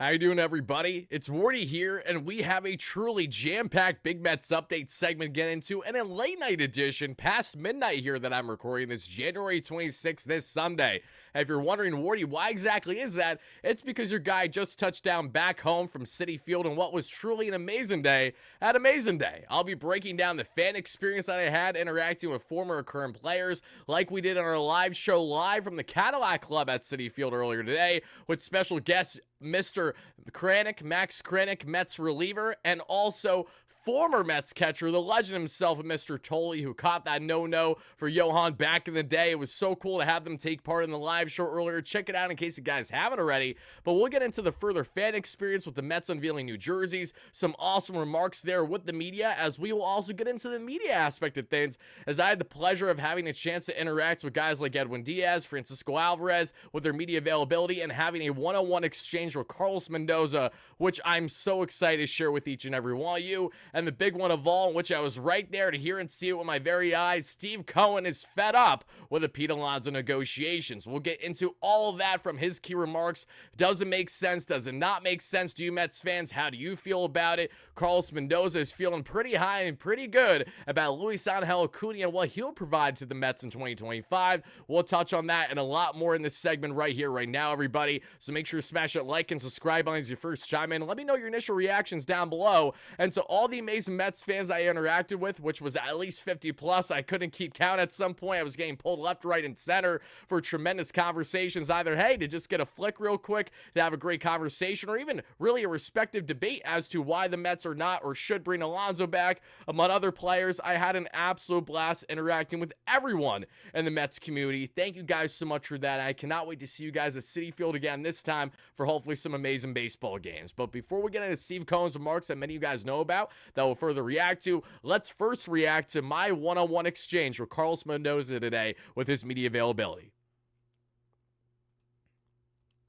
How you doing, everybody? It's Wardy here, and we have a truly jam-packed Big Mets update segment to get into, and a late-night edition past midnight here that I'm recording this January 26th, this Sunday. And if you're wondering, Wardy, why exactly is that? It's because your guy just touched down back home from Citi Field in what was truly an amazing day at Amazin Day. I'll be breaking down the fan experience that I had interacting with former or current players, like we did on our live show live from the Cadillac Club at Citi Field earlier today, with special guest Mr. Max Kranick, Mets reliever, and also former Mets catcher, the legend himself, Mr. Tolley, who caught that no-no for Johan back in the day. It was so cool to have them take part in the live show earlier. Check it out in case you guys haven't already. But we'll get into the further fan experience with the Mets unveiling new jerseys, some awesome remarks there with the media, as we will also get into the media aspect of things, as I had the pleasure of having a chance to interact with guys like Edwin Diaz, Francisco Alvarez, with their media availability, and having a one-on-one exchange with Carlos Mendoza, which I'm so excited to share with each and every one of you. And the big one of all, in which I was right there to hear and see it with my very eyes, Steve Cohen is fed up with the Pete Alonso negotiations. We'll get into all of that from his key remarks. Does it make sense? Does it not make sense to you Mets fans? How do you feel about it? Carlos Mendoza is feeling pretty high and pretty good about Luis Angel Acuna and what he'll provide to the Mets in 2025. We'll touch on that and a lot more in this segment right here, right now, everybody. So make sure to smash that like and subscribe button as you first chime in. Let me know your initial reactions down below. And to all the amazing Mets fans I interacted with, which was at least 50 plus, I couldn't keep count at some point. I was getting pulled left, right, and center for tremendous conversations. Either, hey, to just get a flick real quick, to have a great conversation, or even really a respective debate as to why the Mets are not or should bring Alonso back, among other players. I had an absolute blast interacting with everyone in the Mets community. Thank you guys so much for that. I cannot wait to see you guys at Citi Field again this time for hopefully some amazing baseball games. But before we get into Steve Cohen's remarks that many of you guys know about, that will further react to, let's first react to my one-on-one exchange with Carlos Mendoza today with his media availability.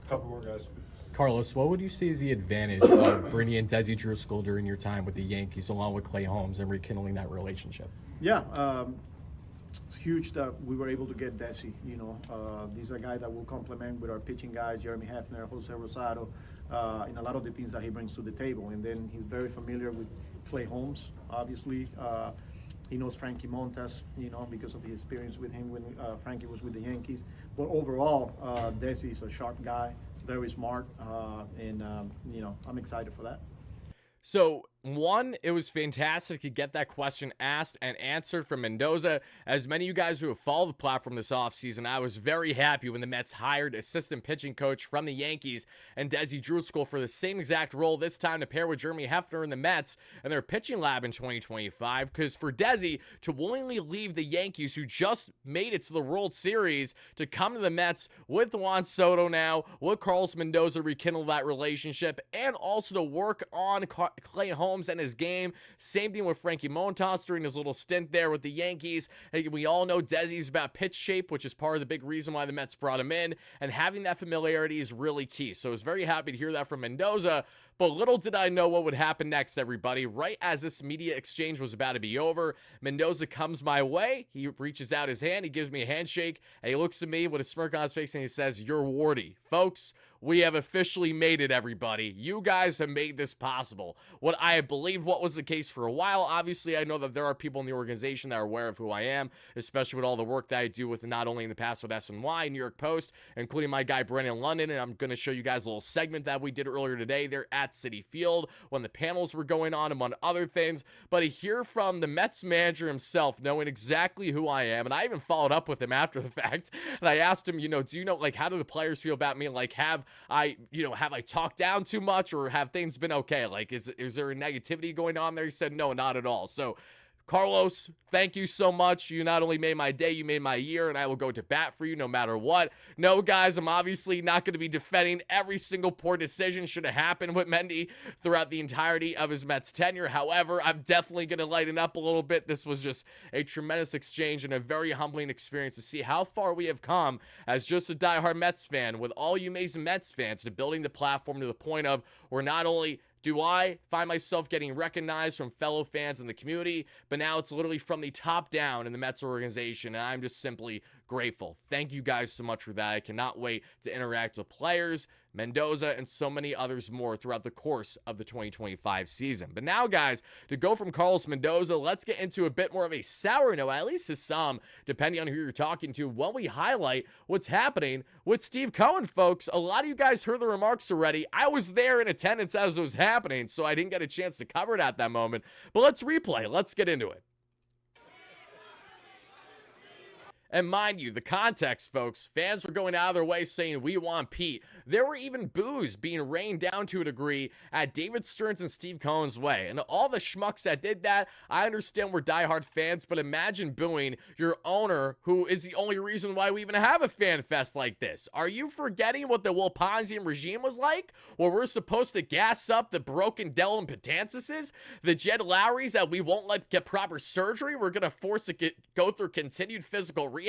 Couple more guys. Carlos, what would you say is the advantage of bringing in Desi Driscoll during your time with the Yankees along with Clay Holmes and rekindling that relationship? Yeah, it's huge that we were able to get Desi. These are guys that will complement with our pitching guys, Jeremy Hefner, Jose Rosado, in a lot of the things that he brings to the table. And then he's very familiar with Clay Holmes, obviously. He knows Frankie Montas, because of the experience with him when Frankie was with the Yankees. But overall, Desi is a sharp guy, very smart, and I'm excited for that. So, one, it was fantastic to get that question asked and answered from Mendoza. As many of you guys who have followed the platform this offseason, I was very happy when the Mets hired assistant pitching coach from the Yankees and Desi Driscoll for the same exact role, this time to pair with Jeremy Hefner in the Mets and their pitching lab in 2025. Because for Desi to willingly leave the Yankees, who just made it to the World Series, to come to the Mets with Juan Soto now, with Carlos Mendoza, rekindle that relationship, and also to work on Clay Holmes and his game. Same thing with Frankie Montas during his little stint there with the Yankees. We all know Desi's about pitch shape, which is part of the big reason why the Mets brought him in, and having that familiarity is really key. So I was very happy to hear that from Mendoza, but little did I know what would happen next, everybody. Right as this media exchange was about to be over, Mendoza comes my way. He reaches out his hand, he gives me a handshake, and he looks at me with a smirk on his face and he says, "You're Wardy." Folks, we have officially made it, everybody. You guys have made this possible. What I believed what was the case for a while. Obviously, I know that there are people in the organization that are aware of who I am, especially with all the work that I do with not only in the past with SNY, New York Post, including my guy Brennan London, and I'm going to show you guys a little segment that we did earlier today there at Citi Field when the panels were going on, among other things. But to hear from the Mets manager himself, knowing exactly who I am, and I even followed up with him after the fact, and I asked him, do you know, like, how do the players feel about me? Like, have I talked down too much, or have things been okay? Like, is there a negativity going on there? He said, no, not at all. So, Carlos, thank you so much. You not only made my day, you made my year, and I will go to bat for you no matter what. No, guys, I'm obviously not going to be defending every single poor decision should have happened with Mendy throughout the entirety of his Mets tenure. However, I'm definitely going to lighten up a little bit. This was just a tremendous exchange and a very humbling experience to see how far we have come as just a diehard Mets fan, with all you amazing Mets fans, to building the platform to the point of where not only do I find myself getting recognized from fellow fans in the community, but now it's literally from the top down in the Mets organization, and I'm just simply grateful. Thank you guys so much for that. I cannot wait to interact with players, Mendoza, and so many others more throughout the course of the 2025 season. But now, guys, to go from Carlos Mendoza, let's get into a bit more of a sour note, at least to some, depending on who you're talking to, when we highlight what's happening with Steve Cohen, folks. A lot of you guys heard the remarks already. I was there in attendance as it was happening, so I didn't get a chance to cover it at that moment. But let's replay. Let's get into it. And mind you, the context, folks, fans were going out of their way saying, "We want Pete." There were even boos being rained down to a degree at David Stearns and Steve Cohen's way. And all the schmucks that did that, I understand we're diehard fans, but imagine booing your owner, who is the only reason why we even have a fan fest like this. Are you forgetting what the Will Ponzian regime was like? Where we're supposed to gas up the broken Dylan Patansises, the Jed Lowrys that we won't let get proper surgery? We're going to force to go through continued physical rehab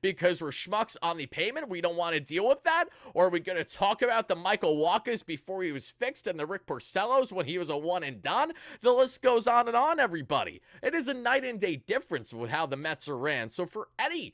because we're schmucks on the payment. We don't want to deal with that. Or are we going to talk about the Michael Walkers before he was fixed and the Rick Porcellos when he was a one and done? The list goes on and on, everybody. It is a night and day difference with how the Mets are ran. So for any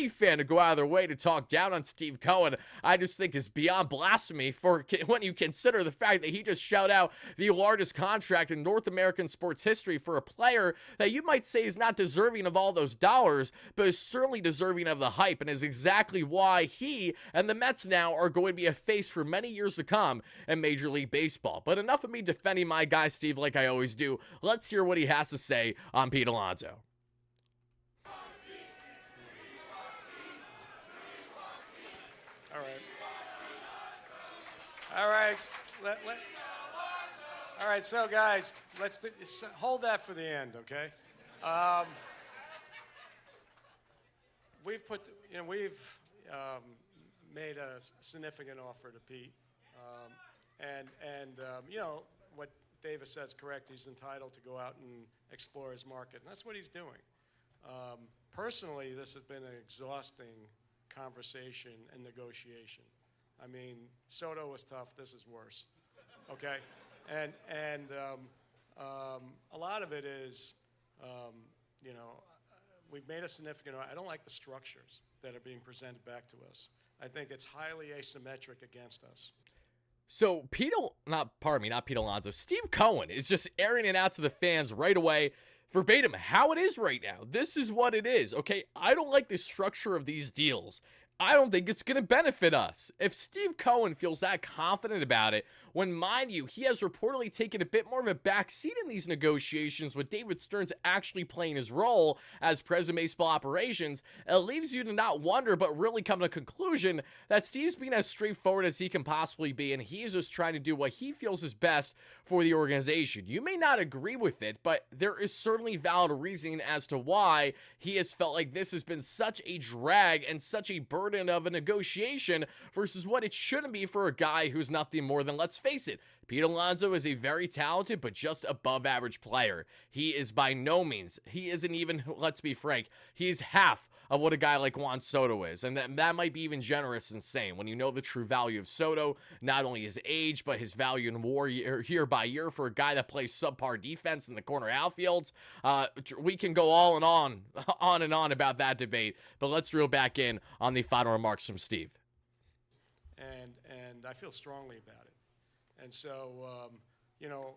fan to go out of their way to talk down on Steve Cohen, I just think is beyond blasphemy for when you consider the fact that he just shelled out the largest contract in North American sports history for a player that you might say is not deserving of all those dollars, but is certainly deserving of the hype, and is exactly why he and the Mets now are going to be a face for many years to come in Major League Baseball. But enough of me defending my guy Steve like I always do. Let's hear what he has to say on Pete Alonso. All right, all right. So, guys, let's hold that for the end, okay? We've made a significant offer to Pete, you know what Davis says correct. He's entitled to go out and explore his market, and that's what he's doing. Personally, this has been an exhausting conversation and negotiation. I mean, Soto was tough. This is worse, okay? And a lot of it is, you know, we've made a significant. I don't like the structures that are being presented back to us. I think it's highly asymmetric against us. So not Pete Alonso. Steve Cohen is just airing it out to the fans right away, verbatim, how it is right now. This is what it is, okay? I don't like the structure of these deals. I don't think it's going to benefit us. If Steve Cohen feels that confident about it, when, mind you, he has reportedly taken a bit more of a back seat in these negotiations with David Stearns actually playing his role as president of baseball operations, it leaves you to not wonder but really come to a conclusion that Steve's being as straightforward as he can possibly be, and he's just trying to do what he feels is best for the organization. You may not agree with it, but there is certainly valid reasoning as to why he has felt like this has been such a drag and such a burden of a negotiation versus what it shouldn't be for a guy who's nothing more than, let's face it, Pete Alonso is a very talented but just above average player. He is by no means, he isn't even, let's be frank, he's half of what a guy like Juan Soto is, and that might be even generous and saying when you know the true value of Soto, not only his age, but his value in WAR year by year for a guy that plays subpar defense in the corner outfields. We can go on and on about that debate, but let's reel back in on the final remarks from Steve. And I feel strongly about it. And so, you know,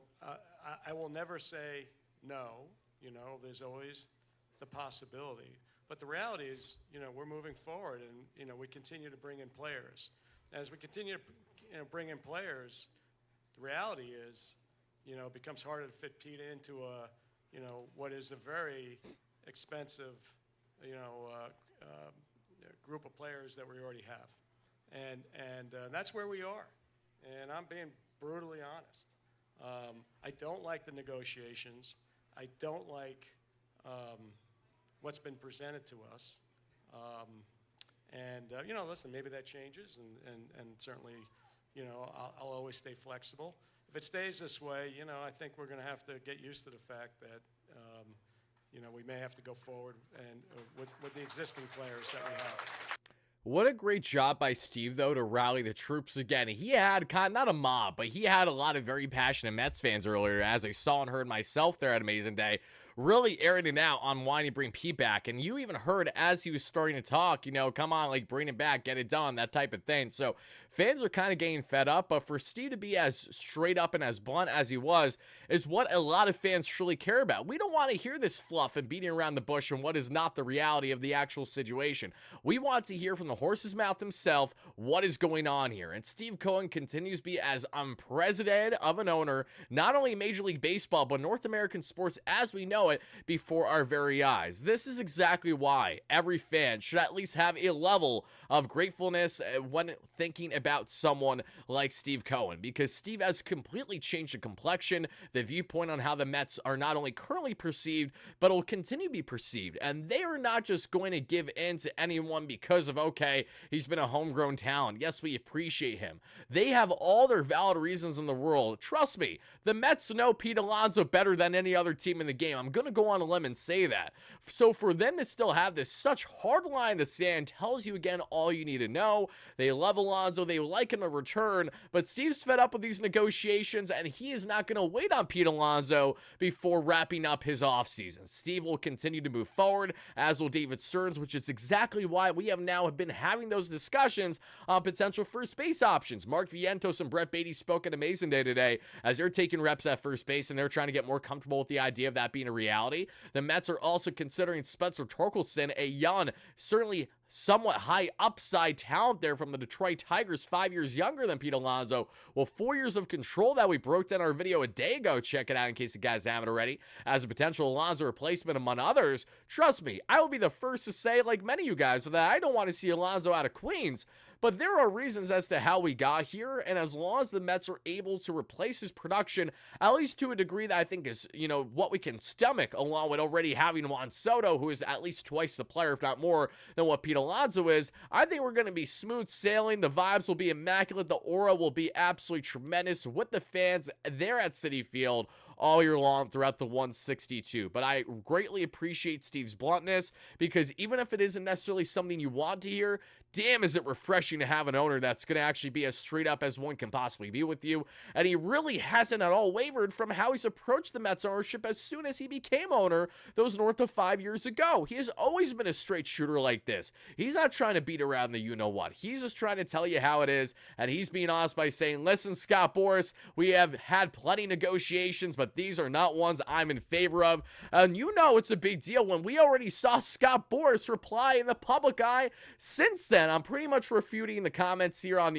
I will never say no. You know, there's always the possibility. But the reality is, you know, we're moving forward, and, you know, we continue to bring in players. As we continue to, you know, bring in players, the reality is, you know, it becomes harder to fit Pete into a, you know, what is a very expensive, you know, group of players that we already have. And that's where we are. And I'm being brutally honest. I don't like the negotiations. I don't like what's been presented to us. You know, listen, maybe that changes, and certainly, you know, I'll always stay flexible. If it stays this way, you know, I think we're going to have to get used to the fact that, you know, we may have to go forward and with the existing players that we have. What a great job by Steve, though, to rally the troops again. He had not a mob, but he had a lot of very passionate Mets fans earlier, as I saw and heard myself there at Amazin Day, really airing it out on why he bring Pete back. And you even heard as he was starting to talk, you know, come on, like, bring it back, get it done, that type of thing. So Fans are kind of getting fed up, but for Steve to be as straight up and as blunt as he was is what a lot of fans truly care about. We don't want to hear this fluff and beating around the bush and what is not the reality of the actual situation. We want to hear from the horse's mouth himself what is going on here. And Steve Cohen continues to be as unprecedented of an owner, not only in Major League Baseball, but North American sports as we know it before our very eyes. This is exactly why every fan should at least have a level of gratefulness when thinking about someone like Steve Cohen, because Steve has completely changed the complexion, the viewpoint on how the Mets are not only currently perceived, but will continue to be perceived. And they are not just going to give in to anyone because of, okay, he's been a homegrown talent. Yes, we appreciate him. They have all their valid reasons in the world. Trust me, the Mets know Pete Alonso better than any other team in the game. I'm going to go on a limb and say that. So for them to still have this such hard line in the sand tells you again all you need to know. They love Alonso. They like him to return, but Steve's fed up with these negotiations, and he is not going to wait on Pete Alonso before wrapping up his offseason. Steve will continue to move forward, as will David Stearns, which is exactly why we have now been having those discussions on potential first base options. Mark Vientos and Brett Beatty spoke at Amazin Day today as they're taking reps at first base, and they're trying to get more comfortable with the idea of that being a reality. The Mets are also considering Spencer Torkelson, a young, certainly somewhat high upside talent there from the Detroit Tigers, 5 years younger than Pete Alonso. Well, 4 years of control that we broke down our video a day ago. Check it out in case you guys haven't already, as a potential Alonso replacement among others. Trust me, I will be the first to say, like many of you guys, that I don't want to see Alonso out of Queens, but there are reasons as to how we got here, and as long as the Mets are able to replace his production, at least to a degree that I think is, what we can stomach, along with already having Juan Soto, who is at least twice the player, if not more, than what Pete Alonso is, I think we're going to be smooth sailing. The vibes will be immaculate. The aura will be absolutely tremendous with the fans there at Citi Field all year long throughout the 162. But I greatly appreciate Steve's bluntness, because even if it isn't necessarily something you want to hear, damn, is it refreshing to have an owner that's going to actually be as straight up as one can possibly be with you. And he really hasn't at all wavered from how he's approached the Mets ownership as soon as he became owner those north of 5 years ago. He has always been a straight shooter like this. He's not trying to beat around the you-know-what. He's just trying to tell you how it is, and he's being honest by saying, listen, Scott Boras, we have had plenty of negotiations, but these are not ones I'm in favor of. And it's a big deal when we already saw Scott Boras reply in the public eye. Since then, I'm pretty much refuting the comments here on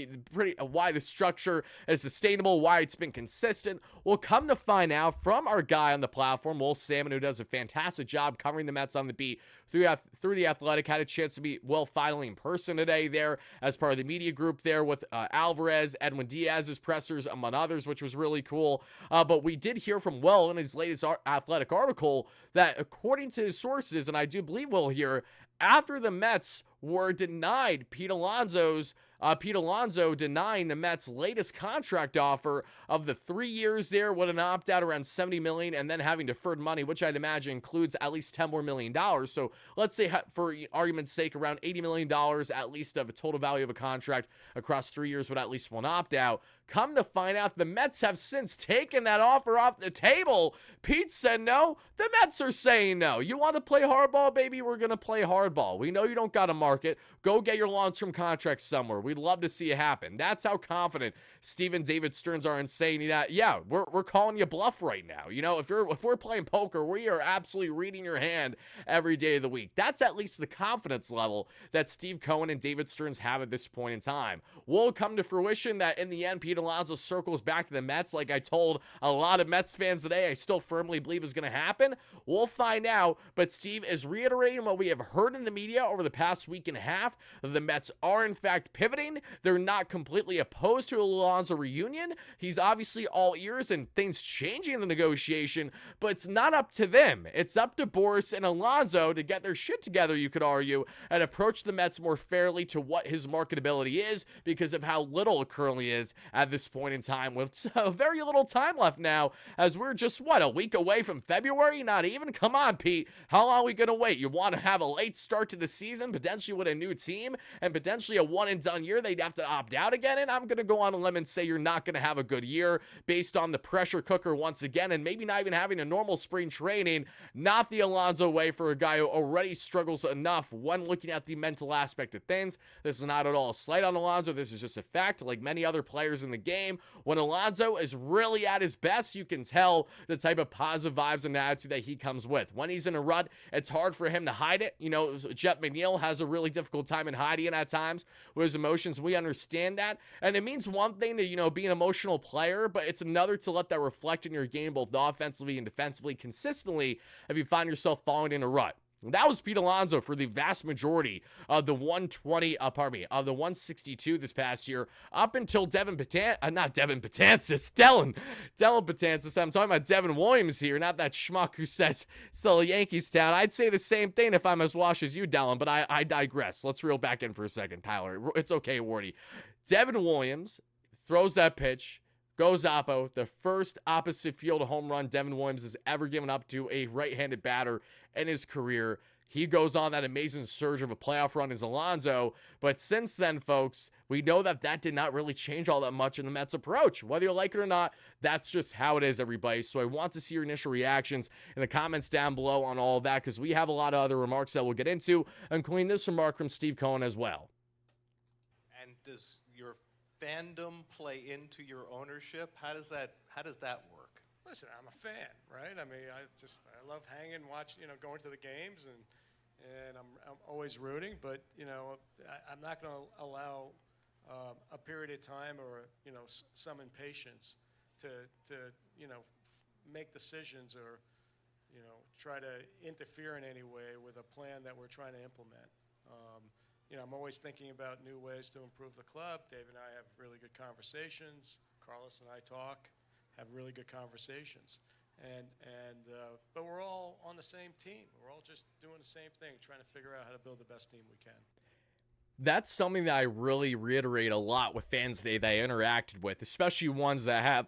why the structure is sustainable, why it's been consistent. We'll come to find out from our guy on the platform, Will Salmon, who does a fantastic job covering the Mets on the beat through the Athletic. Had a chance to meet Will finally in person today there as part of the media group there with Alvarez, Edwin Diaz's pressers, among others, which was really cool. But we did hear from Will in his latest Athletic article that, according to his sources, and I do believe Will here, after the Mets were denied Pete Alonso denying the Mets' latest contract offer of the 3 years there with an opt-out around $70 million, and then having deferred money, which I'd imagine includes at least $10 more million. So let's say, for argument's sake, around $80 million at least of a total value of a contract across 3 years with at least one opt-out. Come to find out, the Mets have since taken that offer off the table. Pete said no. The Mets are saying no. You want to play hardball, baby? We're going to play hardball. We know you don't got to market. Go get your long-term contract somewhere. We'd love to see it happen. That's how confident Steve and David Stearns are in saying that, yeah, we're calling you bluff right now. If we're playing poker, we are absolutely reading your hand every day of the week. That's at least the confidence level that Steve Cohen and David Stearns have at this point in time. Will come to fruition that in the end, Pete Alonso circles back to the Mets, like I told a lot of Mets fans today, I still firmly believe is going to happen. We'll find out, but Steve is reiterating what we have heard in the media over the past week and a half. The Mets are in fact pivoting. They're not completely opposed to a Alonso reunion. He's obviously all ears and things changing in the negotiation, but it's not up to them. It's up to Boras and Alonso to get their shit together, you could argue, and approach the Mets more fairly to what his marketability is, because of how little it currently is at at this point in time with very little time left now, as we're just, what, a week away from February? Not even? Come on, Pete. How long are we going to wait? You want to have a late start to the season, potentially with a new team, and potentially a one-and-done year they'd have to opt out again? And I'm going to go on a limb and say you're not going to have a good year based on the pressure cooker once again, and maybe not even having a normal spring training. Not the Alonso way for a guy who already struggles enough when looking at the mental aspect of things. This is not at all a slight on Alonso. This is just a fact. Like many other players in the game, when Alonso is really at his best, you can tell the type of positive vibes and attitude that he comes with. When he's in a rut, it's hard for him to hide it. You know, Jet McNeil has a really difficult time in hiding it at times with his emotions. We understand that. And it means one thing to, you know, be an emotional player, but it's another to let that reflect in your game, both offensively and defensively, consistently, if you find yourself falling in a rut. That was Pete Alonso for the vast majority of the 162 this past year, up until Devin Betances. I'm talking about Devin Williams here, not that schmuck who says still a Yankees town. I'd say the same thing if I'm as washed as you, Dallin, but I digress. Let's reel back in for a second, Tyler. It's okay, Wardy. Devin Williams throws that pitch, goes oppo, the first opposite field home run Devin Williams has ever given up to a right-handed batter in his career. He goes on that amazing surge of a playoff run as Alonso, but since then, folks, we know that did not really change all that much in the Mets' approach. Whether you like it or not, that's just how it is, everybody. So I want to see your initial reactions in the comments down below on all of that, because we have a lot of other remarks that we'll get into, including this remark from Steve Cohen as well. And does your fandom play into your ownership? How does that work? Listen, I'm a fan, right? I mean, I love hanging, watching, going to the games, and I'm always rooting. But I'm not going to allow a period of time or some impatience to make decisions or try to interfere in any way with a plan that we're trying to implement. I'm always thinking about new ways to improve the club. Dave and I have really good conversations. Carlos and I talk, have really good conversations. But we're all on the same team. We're all just doing the same thing, trying to figure out how to build the best team we can. That's something that I really reiterate a lot with fans today that I interacted with, especially ones that have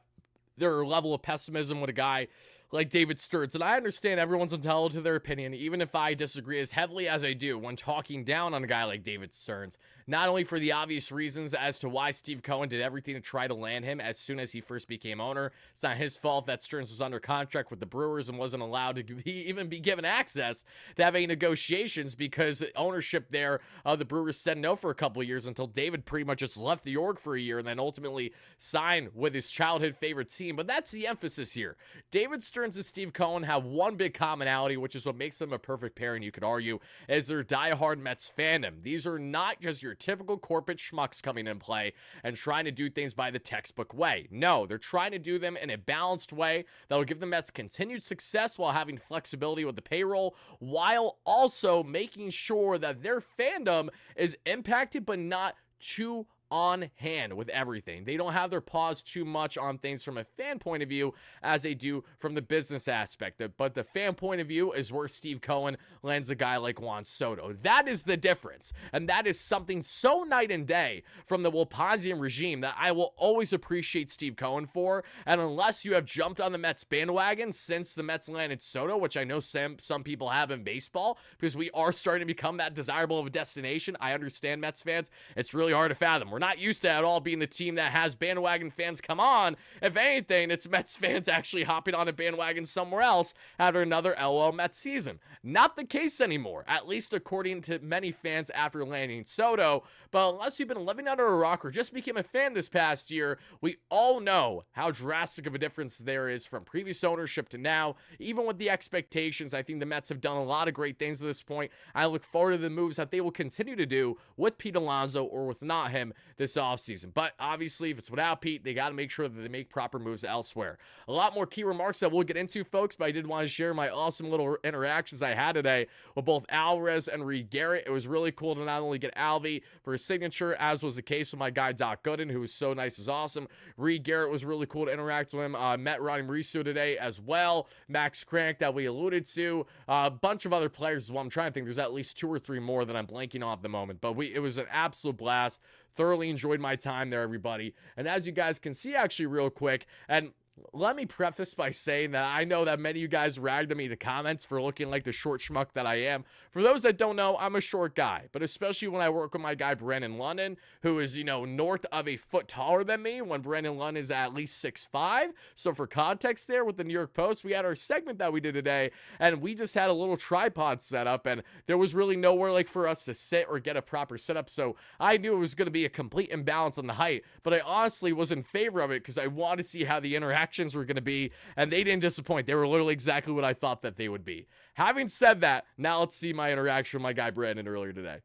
their level of pessimism with a guy like David Stearns. And I understand everyone's entitled to their opinion, even if I disagree as heavily as I do when talking down on a guy like David Stearns. Not only for the obvious reasons as to why Steve Cohen did everything to try to land him as soon as he first became owner. It's not his fault that Stearns was under contract with the Brewers and wasn't allowed to even be given access to have any negotiations, because ownership there, the Brewers said no for a couple of years until David pretty much just left the org for a year and then ultimately signed with his childhood favorite team. But that's the emphasis here. David Stearns and Steve Cohen have one big commonality, which is what makes them a perfect pairing, you could argue, is their diehard Mets fandom. These are not just your typical corporate schmucks coming in play and trying to do things by the textbook way. No, they're trying to do them in a balanced way that will give the Mets continued success while having flexibility with the payroll, while also making sure that their fandom is impacted but not too on hand with everything. They don't have their paws too much on things from a fan point of view as they do from the business aspect. But the fan point of view is where Steve Cohen lands a guy like Juan Soto. That is the difference. And that is something so night and day from the Wilponsian regime that I will always appreciate Steve Cohen for. And unless you have jumped on the Mets bandwagon since the Mets landed Soto, which I know some people have in baseball, because we are starting to become that desirable of a destination. I understand, Mets fans. It's really hard to fathom. We're not used to at all being the team that has bandwagon fans come on. If anything, it's Mets fans actually hopping on a bandwagon somewhere else after another LO Mets season. Not the case anymore, at least according to many fans after landing Soto. But unless you've been living under a rock or just became a fan this past year, we all know how drastic of a difference there is from previous ownership to now. Even with the expectations, I think the Mets have done a lot of great things at this point. I look forward to the moves that they will continue to do with Pete Alonso or with not him this offseason. But obviously, if it's without Pete, they got to make sure that they make proper moves elsewhere. A lot more key remarks that we'll get into, folks, but I did want to share my awesome little interactions I had today with both Alvarez and Reed Garrett. It was really cool to not only get Alvy for his signature, as was the case with my guy Doc Gooden, who was so nice as awesome. Reed Garrett was really cool to interact with him. Met Ronnie Mauricio today as well. Max Crank that we alluded to. A bunch of other players as well. I'm trying to think. There's at least 2 or 3 more that I'm blanking on at the moment. But it was an absolute blast thoroughly enjoyed my time there, everybody. And as you guys can see, actually, real quick, and let me preface by saying that I know that many of you guys ragged on me in the comments for looking like the short schmuck that I am. For those that don't know, I'm a short guy, but especially when I work with my guy Brandon London, who is, north of a foot taller than me, when Brandon London is at least 6'5". So for context there, with the New York Post, we had our segment that we did today, and we just had a little tripod set up, and there was really nowhere like for us to sit or get a proper setup. So I knew it was going to be a complete imbalance on the height, but I honestly was in favor of it because I wanted to see how the interactions were going to be, and they didn't disappoint. They were literally exactly what I thought that they would be. Having said that, now let's see my interaction with my guy Brandon earlier today.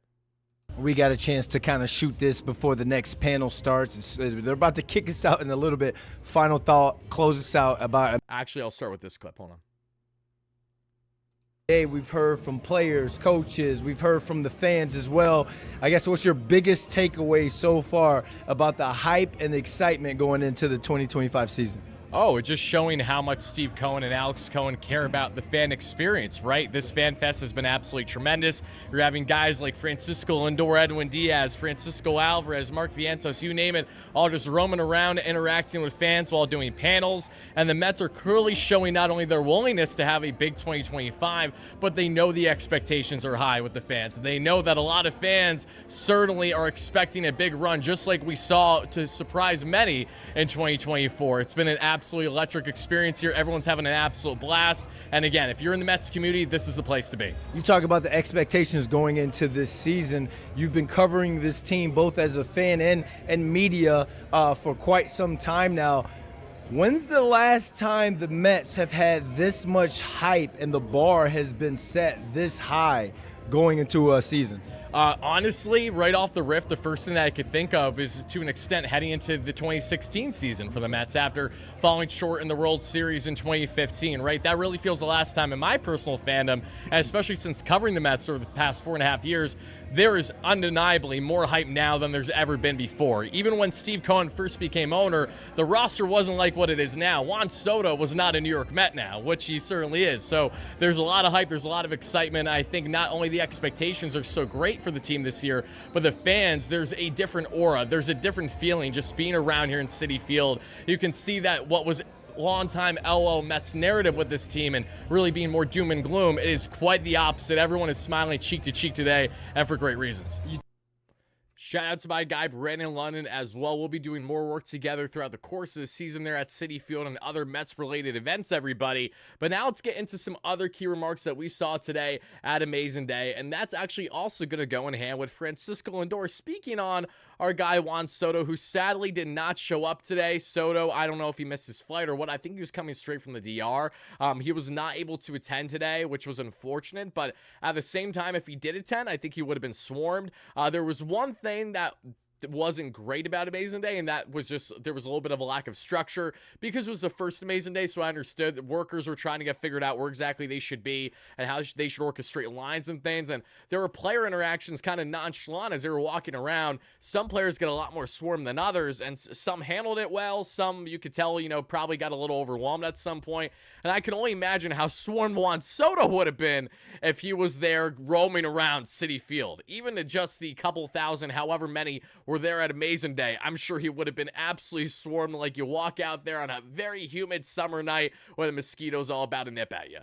We got a chance to kind of shoot this before the next panel starts. They're about to kick us out in a little bit. Final thought, close us out about. Actually, I'll start with this clip. Hold on. Hey, we've heard from players, coaches, we've heard from the fans as well. I guess what's your biggest takeaway so far about the hype and the excitement going into the 2025 season? Oh, it's just showing how much Steve Cohen and Alex Cohen care about the fan experience, right? This fan fest has been absolutely tremendous. You're having guys like Francisco Lindor, Edwin Diaz, Francisco Alvarez, Mark Vientos, you name it, all just roaming around, interacting with fans while doing panels. And the Mets are clearly showing not only their willingness to have a big 2025, but they know the expectations are high with the fans. They know that a lot of fans certainly are expecting a big run, just like we saw to surprise many in 2024. It's been an absolutely electric experience here. Everyone's having an absolute blast. And again, if you're in the Mets community, this is the place to be. You talk about the expectations going into this season. You've been covering this team both as a fan and media for quite some time now. When's the last time the Mets have had this much hype and the bar has been set this high going into a season? Honestly, right off the riff, the first thing that I could think of is, to an extent, heading into the 2016 season for the Mets after falling short in the World Series in 2015, right? That really feels the last time in my personal fandom, and especially since covering the Mets over the past 4.5 years, there is undeniably more hype now than there's ever been before. Even when Steve Cohen first became owner, the roster wasn't like what it is now. Juan Soto was not a New York Met now, which he certainly is. So there's a lot of hype, there's a lot of excitement. I think not only the expectations are so great for the team this year, but the fans, there's a different aura, there's a different feeling just being around here in Citi Field. You can see that what was long-time LO Mets narrative with this team and really being more doom and gloom, it is quite the opposite. Everyone is smiling cheek to cheek today, and for great reasons. Shout out to my guy Brandon London as well. We'll be doing more work together throughout the course of the season there at Citi Field and other Mets-related events, everybody. But now let's get into some other key remarks that we saw today at Amazing Day, and that's actually also going to go in hand with Francisco Lindor speaking on our guy Juan Soto, who sadly did not show up today. Soto, I don't know if he missed his flight or what. I think he was coming straight from the DR. He was not able to attend today, which was unfortunate, but at the same time, if he did attend, I think he would have been swarmed. There was one thing that wasn't great about Amazing Day, and that was just there was a little bit of a lack of structure because it was the first Amazing Day. So I understood that workers were trying to get figured out where exactly they should be and how they should orchestrate lines and things, and there were player interactions kind of nonchalant as they were walking around. Some players get a lot more swarm than others, and some handled it well. Some, you could tell, probably got a little overwhelmed at some point, and I can only imagine how swarmed Juan Soto would have been if he was there roaming around Citi Field. Even to just the couple thousand, however many were there at Amazing Day, I'm sure he would have been absolutely swarmed like you walk out there on a very humid summer night where the mosquitoes all about to nip at you.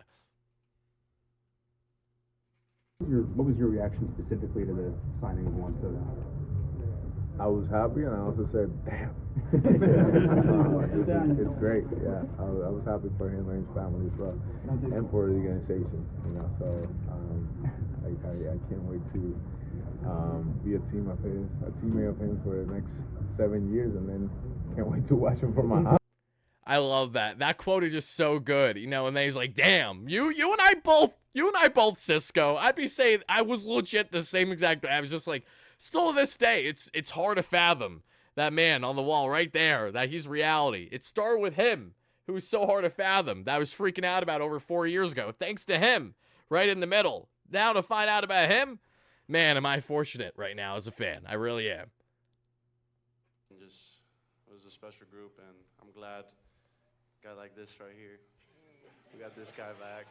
What was your reaction specifically to the signing of Juan Soto? I was happy, and I also said, damn. It's great, yeah. I was happy for him and his family as well, and for the organization, so I can't wait to be a teammate of his for the next 7 years, and then can't wait to watch him from my house. I love that. That quote is just so good, and then he's like, damn, you and I both, Cisco. I'd be saying I was legit the same exact way. I was just like, still to this day, it's hard to fathom that man on the wall right there, that he's reality. It started with him, who was so hard to fathom, that I was freaking out about over 4 years ago. Thanks to him, right in the middle. Now to find out about him, man, am I fortunate right now as a fan. I really am. It was a special group, and I'm glad a guy like this right here, we got this guy back.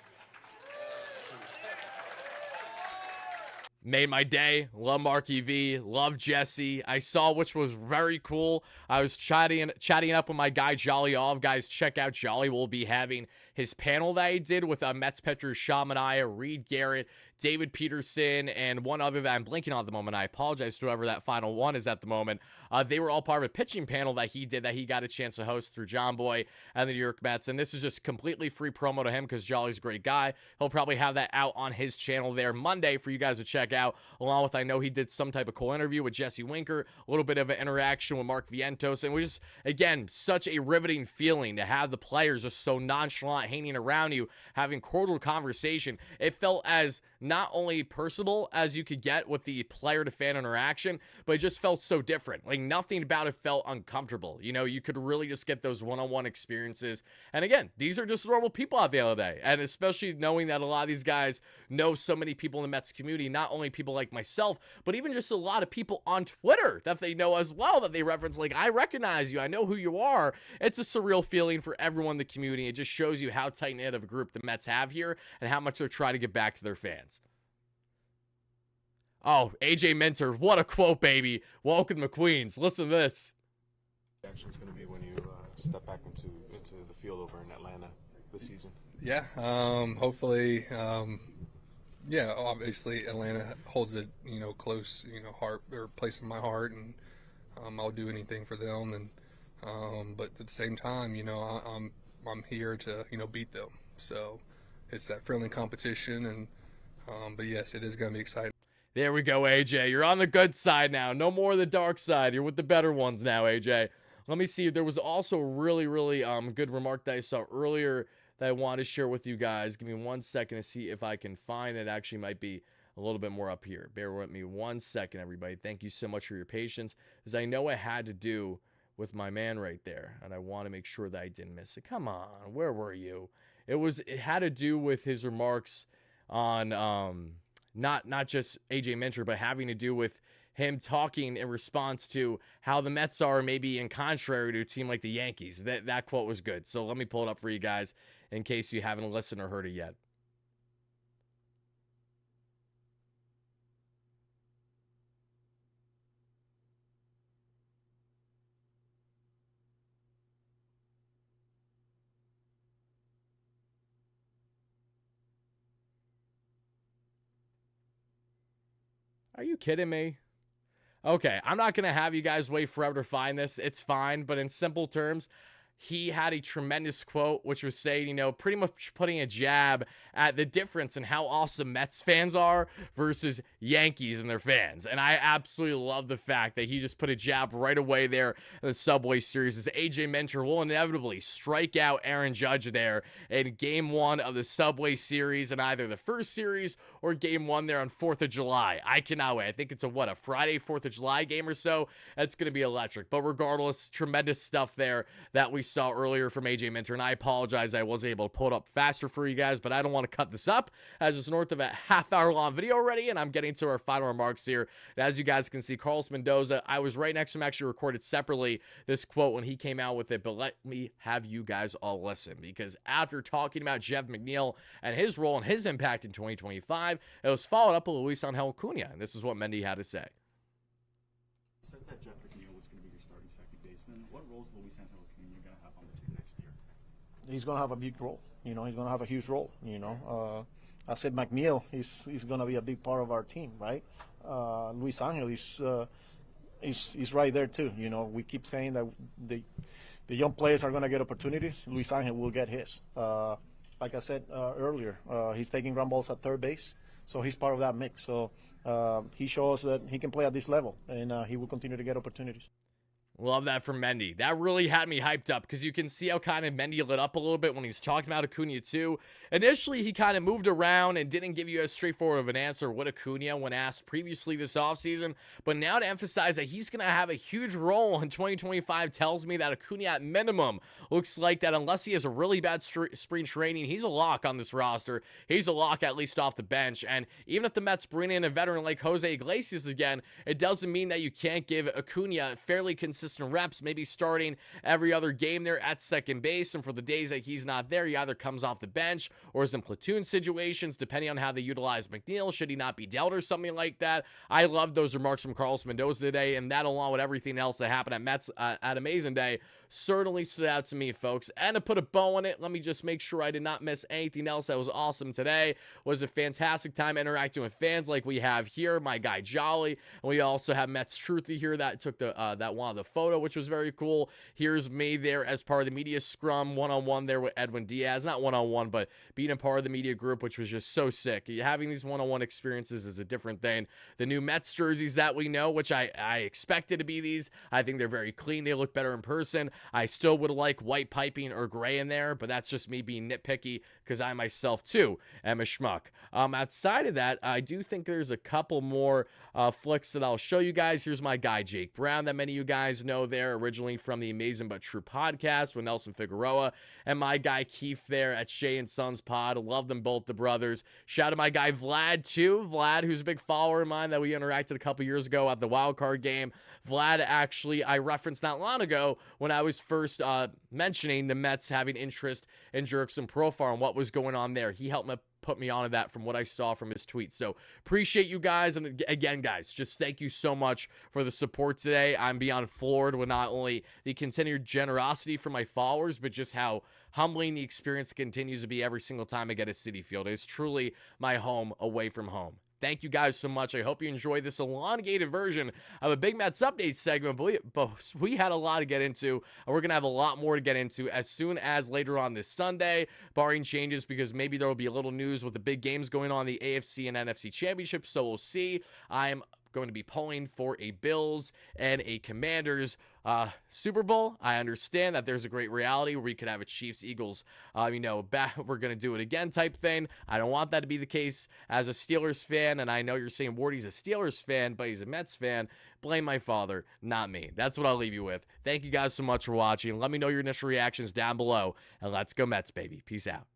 Made my day. Love Marky V. Love Jesse. I saw, which was very cool. I was chatting up with my guy Jolly Olive. Guys, check out Jolly. Will be having his panel that he did with Mets pitchers Shamanaya, Reed Garrett, David Peterson, and one other that I'm blinking on at the moment. I apologize to whoever that final one is at the moment. They were all part of a pitching panel that he did that he got a chance to host through John Boy and the New York Mets. And this is just completely free promo to him because Jolly's a great guy. He'll probably have that out on his channel there Monday for you guys to check out. Along with, I know he did some type of cool interview with Jesse Winker, a little bit of an interaction with Mark Vientos. And it was just, again, such a riveting feeling to have the players just so nonchalant hanging around you, having cordial conversation. It felt as not only personable as you could get with the player to fan interaction, but it just felt so different. Like nothing about it felt uncomfortable. You know, you could really just get those one-on-one experiences. And again, these are just normal people at the end of the day. And especially knowing that a lot of these guys know so many people in the Mets community, not only people like myself, but even just a lot of people on Twitter that they know as well, that they reference, like, I recognize you, I know who you are. It's a surreal feeling for everyone in the community. It just shows you how tight-knit of a group the Mets have here and how much they're trying to get back to their fans. Oh, AJ Minter, what a quote, baby. Welcome to Queens. Listen to this. Reaction is going to be when you step back into the field over in Atlanta this season? Yeah, hopefully, yeah, obviously Atlanta holds a, close, heart or place in my heart, and I'll do anything for them. And but at the same time, I'm here to, beat them. So it's that friendly competition, and but yes, it is going to be exciting. There we go, AJ. You're on the good side now. No more the dark side. You're with the better ones now, AJ. Let me see. There was also a really, really good remark that I saw earlier that I want to share with you guys. Give me 1 second to see if I can find it. Actually might be a little bit more up here. Bear with me 1 second, everybody. Thank you so much for your patience, as I know it had to do with my man right there, and I want to make sure that I didn't miss it. Come on, where were you? It had to do with his remarks on not just AJ Minter, but having to do with him talking in response to how the Mets are maybe in contrary to a team like the Yankees. That quote was good. So let me pull it up for you guys in case you haven't listened or heard it yet. Are you kidding me? Okay, I'm not going to have you guys wait forever to find this. It's fine, but in simple terms, he had a tremendous quote, which was saying, pretty much putting a jab at the difference in how awesome Mets fans are versus Yankees and their fans. And I absolutely love the fact that he just put a jab right away there in the Subway Series, as AJ Minter will inevitably strike out Aaron Judge there in Game 1 of the Subway Series in either the first series or Game 1 there on 4th of July. I cannot wait. I think it's a Friday, 4th of July game or so. That's going to be electric. But regardless, tremendous stuff there that we saw earlier from AJ Minter, and I apologize I wasn't able to pull it up faster for you guys, but I don't want to cut this up, as it's north of a half-hour long video already, and I'm getting to our final remarks here. And as you guys can see, Carlos Mendoza, I was right next to him, actually recorded separately this quote when he came out with it, but let me have you guys all listen, because after talking about Jeff McNeil and his role and his impact in 2025, it was followed up with Luis Angel Acuna, and this is what Mendy had to say. You said that Jeff McNeil was going to be your starting second baseman. What roles is Luis Angel Acuna going to have on the team next year? He's going to have a big role. He's going to have a huge role. I said McNeil is going to be a big part of our team, right? Luis Angel is right there too. We keep saying that the young players are going to get opportunities. Luis Angel will get his. Like I said earlier, he's taking ground balls at third base, so he's part of that mix. So he shows that he can play at this level, and he will continue to get opportunities. Love that from Mendy. That really had me hyped up, because you can see how kind of Mendy lit up a little bit when he's talking about Acuna too. Initially, he kind of moved around and didn't give you as straightforward of an answer with Acuna when asked previously this offseason. But now to emphasize that he's going to have a huge role in 2025 tells me that Acuna at minimum looks like that, unless he has a really bad spring training, he's a lock on this roster. He's a lock at least off the bench. And even if the Mets bring in a veteran like Jose Iglesias again, it doesn't mean that you can't give Acuna fairly consistent consistent reps, maybe starting every other game there at second base. And for the days that he's not there, he either comes off the bench or is in platoon situations, depending on how they utilize McNeil, should he not be dealt or something like that. I love those remarks from Carlos Mendoza today, and that, along with everything else that happened at Amazin Day, certainly stood out to me, folks. And to put a bow on it, let me just make sure I did not miss anything else that was awesome today. It was a fantastic time interacting with fans like we have here. My guy Jolly, and we also have Mets Truthy here that took that one of the photo, which was very cool. Here's me there as part of the media scrum, one-on-one there with Edwin Diaz. Not one-on-one, but being a part of the media group, which was just so sick. Having these one-on-one experiences is a different thing. The new Mets jerseys that we know, which I expected to be these, I think they're very clean. They look better in person. I still would like white piping or gray in there, but that's just me being nitpicky because I myself, too, am a schmuck. Outside of that, I do think there's a couple more flicks that I'll show you guys. Here's my guy Jake Brown that many of you guys know there, originally from the Amazing But True podcast with Nelson Figueroa, and my guy Keith there at Shay and Sons Pod. Love them both, the brothers. Shout out to my guy Vlad too. Vlad, who's a big follower of mine that we interacted a couple years ago at the wild card game. Vlad, actually, I referenced not long ago when I was first mentioning the Mets having interest in Jurickson Profar and what was going on there. He helped me put me onto that from what I saw from his tweet. So appreciate you guys. And again, guys, just thank you so much for the support today. I'm beyond floored with not only the continued generosity from my followers, but just how humbling the experience continues to be every single time I get a Citi Field. It's truly my home away from home. Thank you guys so much. I hope you enjoyed this elongated version of a Big Mets Update segment, but we had a lot to get into, and we're going to have a lot more to get into as soon as later on this Sunday, barring changes, because maybe there will be a little news with the big games going on, the AFC and NFC Championship, so we'll see. I'm going to be pulling for a Bills and a Commanders Super Bowl. I understand that there's a great reality where we could have a Chiefs-Eagles, we're going to do it again type thing. I don't want that to be the case as a Steelers fan, and I know you're saying Wardy's a Steelers fan, but he's a Mets fan. Blame my father, not me. That's what I'll leave you with. Thank you guys so much for watching. Let me know your initial reactions down below, and let's go Mets, baby. Peace out.